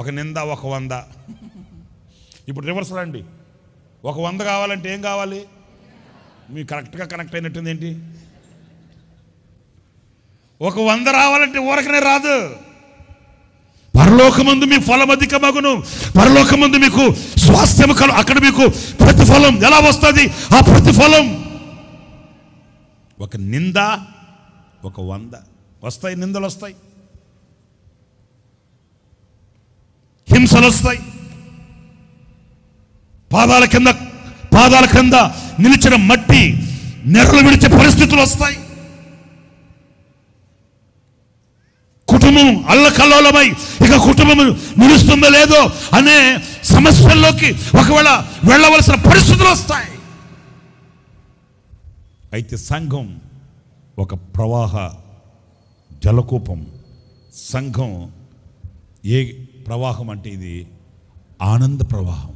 ఒక నింద, ఒక 100. ఇప్పుడు రివర్స్ రండి. ఒక 100 కావాలంటే ఏం కావాలి? మీకు కరెక్ట్గా కనెక్ట్ అయినట్టుంది ఏంటి? ఒక 100 రావాలంటే ఊరకనే రాదు. పరలోకమందు మీ ఫలం అధికమగును, పరలోకమందు మీకు స్వాస్థ్యము కలు, అక్కడ మీకు ప్రతిఫలం ఎలా వస్తుంది? ఆ ప్రతిఫలం ఒక నింద, ఒక 100 వస్తాయి. నిందలు వస్తాయి, హింసలు వస్తాయి, పాదాల కింద నిలిచిన మట్టి నెరలు విడిచే పరిస్థితులు వస్తాయి. కుటుంబం అల్లకల్లోలమై ఇక కుటుంబం నిలుస్తుందో లేదో అనే సమస్యల్లోకి ఒకవేళ వెళ్ళవలసిన పరిస్థితులు వస్తాయి. అయితే సంఘం ఒక ప్రవాహ జలకూపం. సంఘం ఏ ప్రవాహం అంటే ఇది ఆనంద ప్రవాహం.